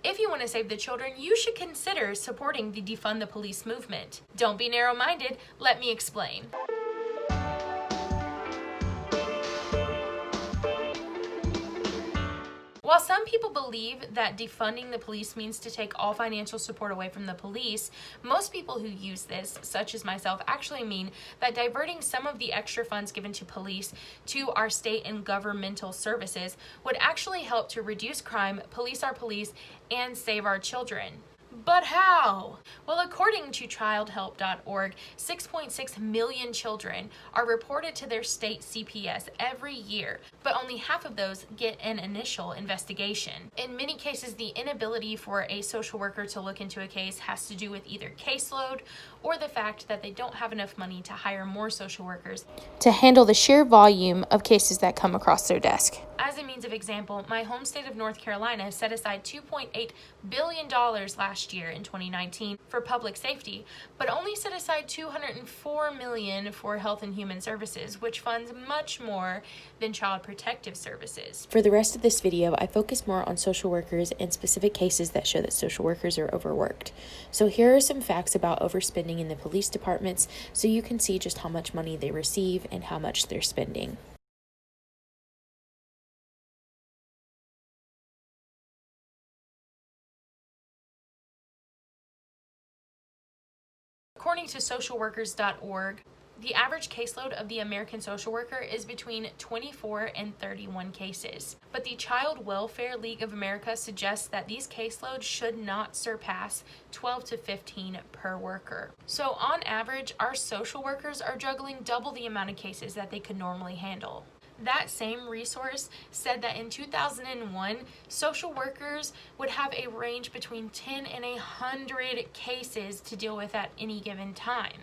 If you want to save the children, you should consider supporting the Defund the Police movement. Don't be narrow-minded, let me explain. While some people believe that defunding the police means to take all financial support away from the police, most people who use this, such as myself, actually mean that diverting some of the extra funds given to police to our state and governmental services would actually help to reduce crime, police our police, and save our children. But how? Well, according to childhelp.org, 6.6 million children are reported to their state CPS every year, but only half of those get an initial investigation. In many cases, the inability for a social worker to look into a case has to do with either caseload or the fact that they don't have enough money to hire more social workers to handle the sheer volume of cases that come across their desk. As a means of example, my home state of North Carolina set aside $2.8 billion last year in 2019 for public safety, but only set aside $204 million for health and human services, which funds much more than child protective services. For the rest of this video, I focus more on social workers and specific cases that show that social workers are overworked. So here are some facts about overspending in the police departments so you can see just how much money they receive and how much they're spending. According to socialworkers.org, the average caseload of the American social worker is between 24 and 31 cases. But the Child Welfare League of America suggests that these caseloads should not surpass 12 to 15 per worker. So on average, our social workers are juggling double the amount of cases that they could normally handle. That same resource said that in 2001, social workers would have a range between 10 and 100 cases to deal with at any given time.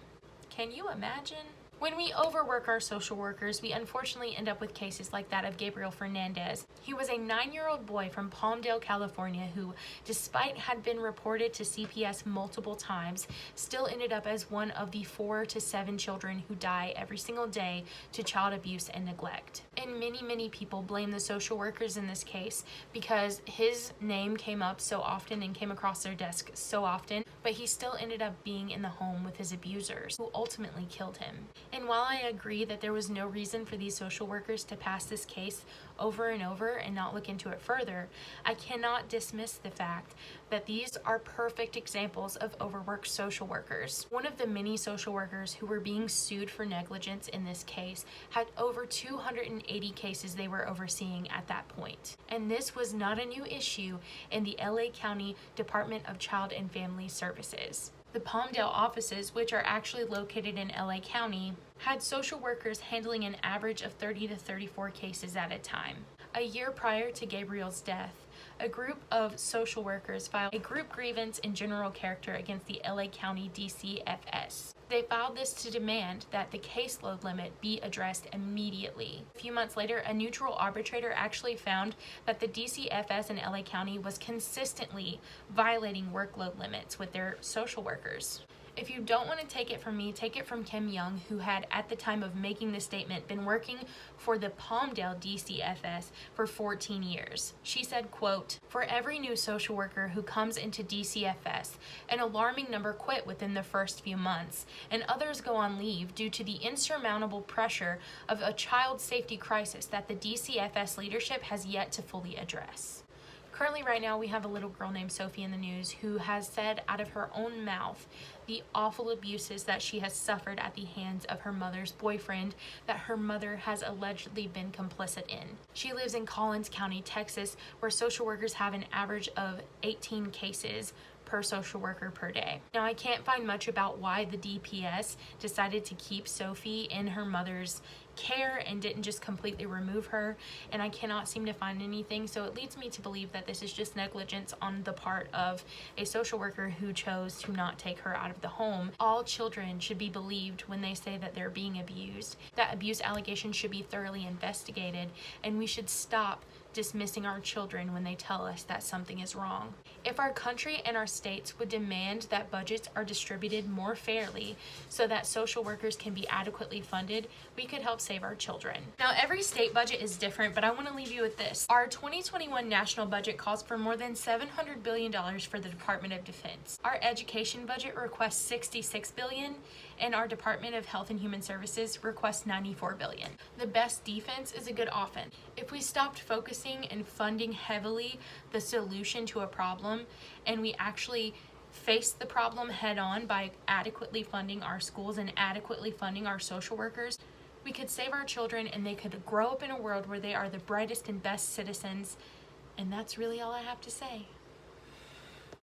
Can you imagine? When we overwork our social workers, we unfortunately end up with cases like that of Gabriel Hernandez. He was a 9-year-old boy from Palmdale, California, who, despite had been reported to CPS multiple times, still ended up as one of the 4 to 7 children who die every single day to child abuse and neglect. And many people blame the social workers in this case because his name came up so often and came across their desk so often, but he still ended up being in the home with his abusers, who ultimately killed him. And while I agree that there was no reason for these social workers to pass this case over and over and not look into it further, I cannot dismiss the fact that these are perfect examples of overworked social workers. One of the many social workers who were being sued for negligence in this case had over 280 cases they were overseeing at that point. And this was not a new issue in the LA County Department of Child and Family Services. The Palmdale offices, which are actually located in LA County, had social workers handling an average of 30 to 34 cases at a time. A year prior to Gabriel's death, a group of social workers filed a group grievance in general character against the LA County DCFS. They filed this to demand that the caseload limit be addressed immediately. A few months later, a neutral arbitrator actually found that the DCFS in LA County was consistently violating workload limits with their social workers. If you don't want to take it from me, take it from Kim Young, who had, at the time of making the statement, been working for the Palmdale DCFS for 14 years. She said, quote, "For every new social worker who comes into DCFS, an alarming number quit within the first few months, and others go on leave due to the insurmountable pressure of a child safety crisis that the DCFS leadership has yet to fully address." Currently, right now, we have a little girl named Sophie in the news who has said out of her own mouth the awful abuses that she has suffered at the hands of her mother's boyfriend that her mother has allegedly been complicit in. She lives in Collins County, Texas, where social workers have an average of 18 cases per social worker per day. Now, I can't find much about why the DPS decided to keep Sophie in her mother's care and didn't just completely remove her, and I cannot seem to find anything, so it leads me to believe that this is just negligence on the part of a social worker who chose to not take her out of the home. All children should be believed when they say that they're being abused. That abuse allegations should be thoroughly investigated, and we should stop dismissing our children when they tell us that something is wrong. If our country and our states would demand that budgets are distributed more fairly so that social workers can be adequately funded, we could help save our children. Now, every state budget is different, but I want to leave you with this. Our 2021 national budget calls for more than $700 billion for the Department of Defense. Our education budget requests $66 billion, and our Department of Health and Human Services requests $94 billion. The best defense is a good offense. If we stopped focusing and funding heavily the solution to a problem, and we actually face the problem head on by adequately funding our schools and adequately funding our social workers, we could save our children and they could grow up in a world where they are the brightest and best citizens. And that's really all I have to say.